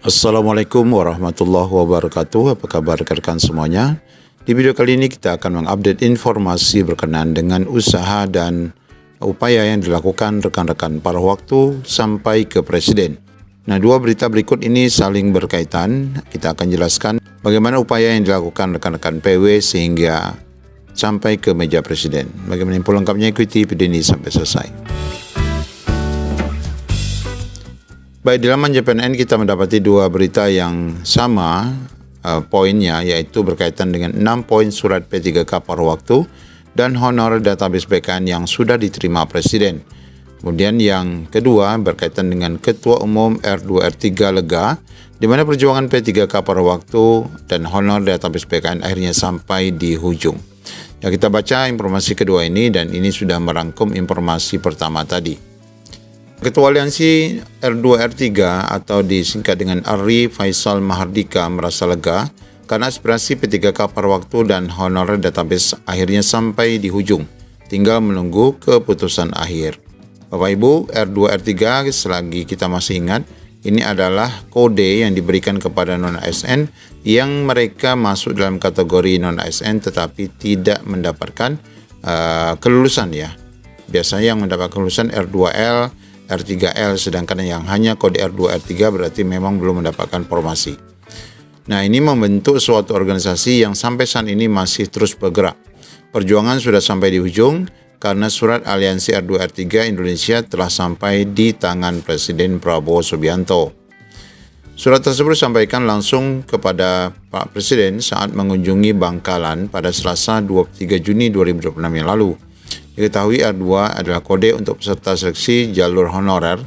Assalamualaikum warahmatullahi wabarakatuh. Apa kabar rekan-rekan semuanya? Di video kali ini kita akan mengupdate informasi berkenaan dengan usaha dan upaya yang dilakukan rekan-rekan paruh waktu sampai ke Presiden. Nah, dua berita berikut ini saling berkaitan. Kita akan jelaskan bagaimana upaya yang dilakukan rekan-rekan PW sehingga sampai ke meja Presiden. Bagaimana info lengkapnya, ikuti video ini sampai selesai. Baik, di laman JPNN kita mendapati dua berita yang sama poinnya, yaitu berkaitan dengan 6 poin surat P3K paruh waktu dan honor database BKN yang sudah diterima Presiden. Kemudian yang kedua berkaitan dengan Ketua Umum R2R3 lega, di mana perjuangan P3K paruh waktu dan honor database BKN akhirnya sampai di hujung. Ya, kita baca informasi kedua ini dan ini sudah merangkum informasi pertama tadi. Ketua Aliansi R2R3 atau disingkat dengan Ari Faisal Mahardika merasa lega karena aspirasi P3K paruh waktu dan honor database akhirnya sampai di hujung. Tinggal menunggu keputusan akhir. Bapak Ibu, R2R3 selagi kita masih ingat, ini adalah kode yang diberikan kepada non-ASN yang mereka masuk dalam kategori non-ASN tetapi tidak mendapatkan kelulusan ya. Biasanya yang mendapat kelulusan R2L, R3L, sedangkan yang hanya kode R2R3 berarti memang belum mendapatkan formasi. Nah, ini membentuk suatu organisasi yang sampai saat ini masih terus bergerak. Perjuangan sudah sampai di ujung karena surat Aliansi R2R3 Indonesia telah sampai di tangan Presiden Prabowo Subianto. Surat tersebut disampaikan langsung kepada Pak Presiden saat mengunjungi Bangkalan pada Selasa 23 Juni 2026 yang lalu. Diketahui R2 adalah kode untuk peserta seleksi jalur honorer,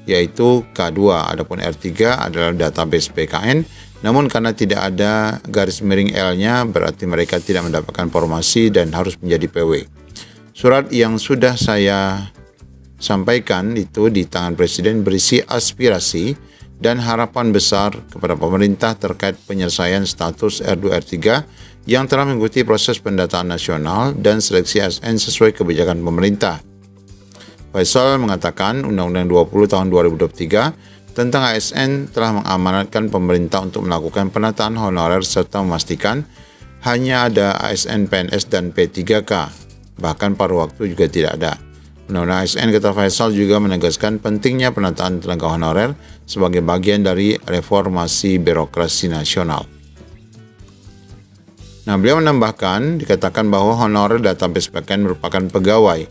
yaitu K2. Adapun R3 adalah database BKN, namun karena tidak ada garis miring L-nya, berarti mereka tidak mendapatkan formasi dan harus menjadi PW. Surat yang sudah saya sampaikan itu di tangan Presiden berisi aspirasi dan harapan besar kepada pemerintah terkait penyelesaian status R2R3 yang telah mengikuti proses pendataan nasional dan seleksi ASN sesuai kebijakan pemerintah. Faisal mengatakan Undang-Undang 20 tahun 2023 tentang ASN telah mengamanatkan pemerintah untuk melakukan penataan honorer serta memastikan hanya ada ASN PNS dan P3K, bahkan paruh waktu juga tidak ada. Undang-Undang ASN, kata Faisal, juga menegaskan pentingnya penataan tenaga honorer sebagai bagian dari reformasi birokrasi nasional. Nah, beliau menambahkan, dikatakan bahwa honorer database BKN merupakan pegawai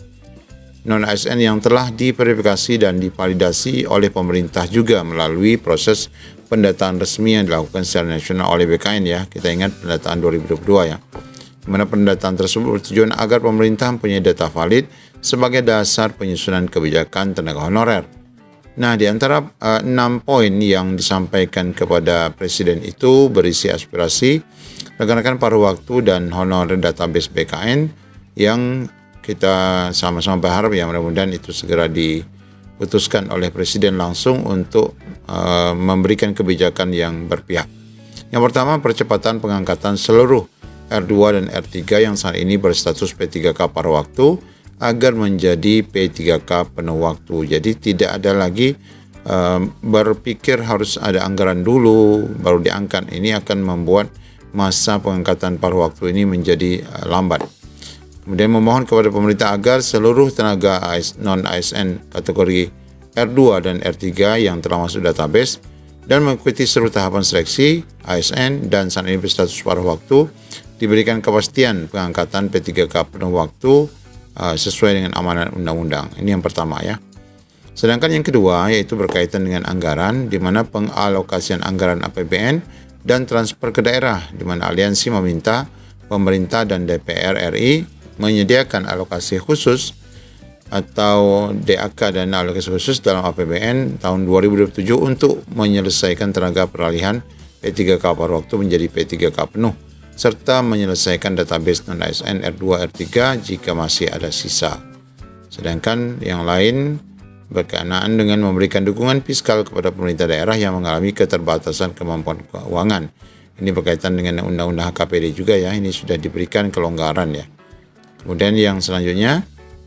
non-ASN yang telah diverifikasi dan divalidasi oleh pemerintah juga melalui proses pendataan resmi yang dilakukan secara nasional oleh BKN ya. Kita ingat pendataan 2022 ya. Di mana pendataan tersebut bertujuan agar pemerintah mempunyai data valid sebagai dasar penyusunan kebijakan tenaga honorer. Nah, di antara 6 poin yang disampaikan kepada Presiden itu berisi aspirasi rekan-rekan paruh waktu dan honorer database BKN yang kita sama-sama berharap ya mudah-mudahan itu segera diputuskan oleh Presiden langsung untuk memberikan kebijakan yang berpihak. Yang pertama, percepatan pengangkatan seluruh R2 dan R3 yang saat ini berstatus P3K paruh waktu agar menjadi P3K penuh waktu. Jadi tidak ada lagi berpikir harus ada anggaran dulu baru diangkat. Ini akan membuat masa pengangkatan paruh waktu ini menjadi lambat. Kemudian memohon kepada pemerintah agar seluruh tenaga non-ASN kategori R2 dan R3 yang telah masuk database dan mengikuti seluruh tahapan seleksi ASN dan saat ini berstatus paruh waktu diberikan kepastian pengangkatan P3K penuh waktu sesuai dengan amanat undang-undang. Ini yang pertama ya. Sedangkan yang kedua yaitu berkaitan dengan anggaran, di mana pengalokasian anggaran APBN dan transfer ke daerah, di mana aliansi meminta pemerintah dan DPR RI menyediakan alokasi khusus atau DAK dan alokasi khusus dalam APBN tahun 2027 untuk menyelesaikan tenaga peralihan P3K paruh waktu menjadi P3K penuh serta menyelesaikan database non-ASN R2 R3 jika masih ada sisa. Sedangkan yang lain berkenaan dengan memberikan dukungan fiskal kepada pemerintah daerah yang mengalami keterbatasan kemampuan keuangan. Ini berkaitan dengan Undang-Undang HKPD juga ya, ini sudah diberikan kelonggaran ya. Kemudian yang selanjutnya,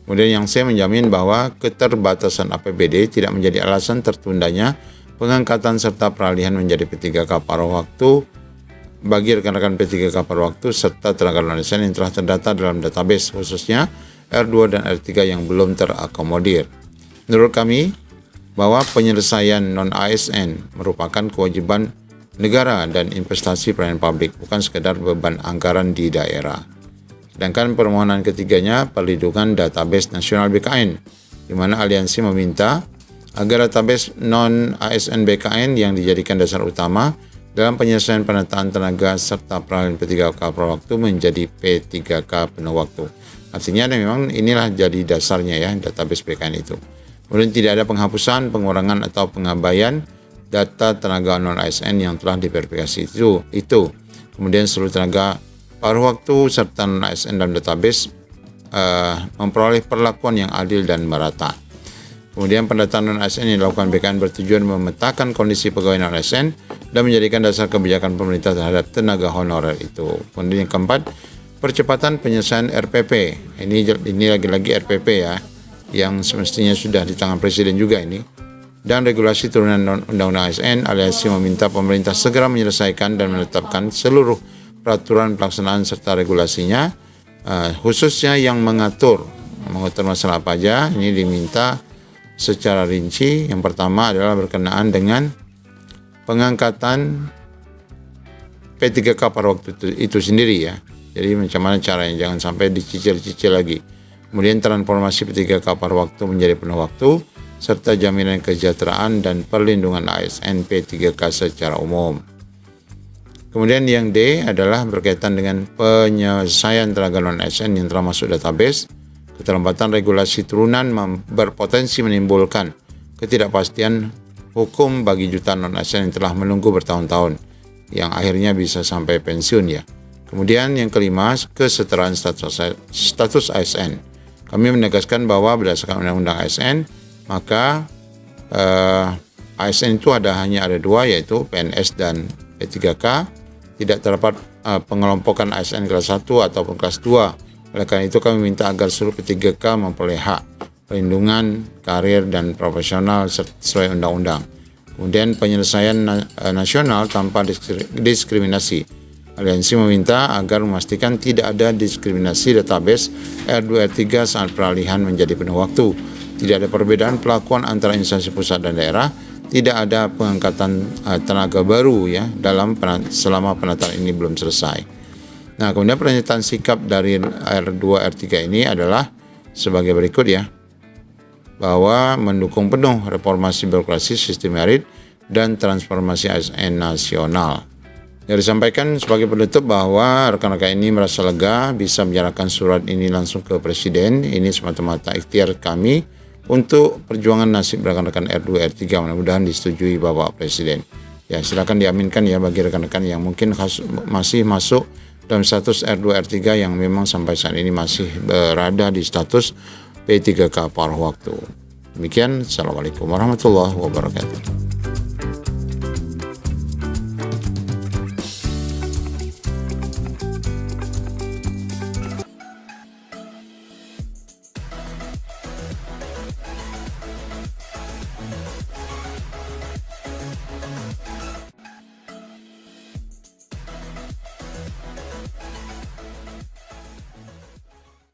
yang saya menjamin bahwa keterbatasan APBD tidak menjadi alasan tertundanya pengangkatan serta peralihan menjadi P3K paruh waktu bagi rekan-rekan P3K paruh waktu serta tenaga non-ASN yang telah terdata dalam database, khususnya R2 dan R3 yang belum terakomodir. Menurut kami, bahwa penyelesaian non-ASN merupakan kewajiban negara dan investasi pelayanan publik, bukan sekedar beban anggaran di daerah. Sedangkan permohonan ketiganya, perlindungan database nasional BKN, di mana aliansi meminta agar database non-ASN BKN yang dijadikan dasar utama dalam penyelesaian penataan tenaga serta peralihan P3K paruh waktu menjadi P3K penuh waktu. Artinya memang inilah jadi dasarnya ya, database BKN itu. Kemudian tidak ada penghapusan, pengurangan atau pengabaian data tenaga non-ASN yang telah diverifikasi itu. Kemudian seluruh tenaga paruh waktu serta non-ASN dalam database memperoleh perlakuan yang adil dan merata. Kemudian pendataan non-ASN yang dilakukan BKN bertujuan memetakan kondisi pegawai non-ASN dan menjadikan dasar kebijakan pemerintah terhadap tenaga honorer itu. Kemudian yang keempat, percepatan penyelesaian RPP. Ini lagi-lagi RPP ya, yang semestinya sudah di tangan Presiden juga ini. Dan regulasi turunan Undang-Undang ASN, aliansi meminta pemerintah segera menyelesaikan dan menetapkan seluruh peraturan pelaksanaan serta regulasinya, khususnya yang mengatur masalah apa aja. Ini diminta secara rinci. Yang pertama adalah berkenaan dengan pengangkatan P3K paruh waktu itu sendiri ya. Jadi macam mana caranya, jangan sampai dicicil-cicil lagi. Kemudian transformasi P3K paruh waktu menjadi penuh waktu, serta jaminan kesejahteraan dan perlindungan ASN P3K secara umum. Kemudian yang D adalah berkaitan dengan penyelesaian tenaga non-ASN yang telah masuk database. Keterlambatan regulasi turunan berpotensi menimbulkan ketidakpastian hukum bagi jutaan non-ASN yang telah menunggu bertahun-tahun, yang akhirnya bisa sampai pensiun ya. Kemudian yang kelima, kesetaraan status ASN. Kami menegaskan bahwa berdasarkan Undang-Undang ASN, maka ASN itu hanya ada dua, yaitu PNS dan P3K. Tidak terdapat pengelompokan ASN kelas 1 ataupun kelas 2. Oleh karena itu kami minta agar seluruh P3K memperoleh hak perlindungan karir dan profesional sesuai undang-undang. Kemudian penyelesaian nasional tanpa diskriminasi. Aliansi meminta agar memastikan tidak ada diskriminasi database R2 R3 saat peralihan menjadi penuh waktu. Tidak ada perbedaan pelakuan antara instansi pusat dan daerah. Tidak ada pengangkatan tenaga baru ya selama penataan ini belum selesai. Nah, kemudian pernyataan sikap dari R2 R3 ini adalah sebagai berikut ya. Bahwa mendukung penuh reformasi birokrasi sistem merit dan transformasi ASN nasional. Yang disampaikan sebagai penutup bahwa rekan-rekan ini merasa lega bisa menyerahkan surat ini langsung ke Presiden. Ini semata-mata ikhtiar kami untuk perjuangan nasib rekan-rekan R2 R3, mudah-mudahan disetujui Bapak Presiden. Ya, silakan diaminkan ya bagi rekan-rekan yang mungkin masih masuk dalam status R2 R3 yang memang sampai saat ini masih berada di status P3K paruh waktu. Demikian, Assalamualaikum warahmatullahi wabarakatuh.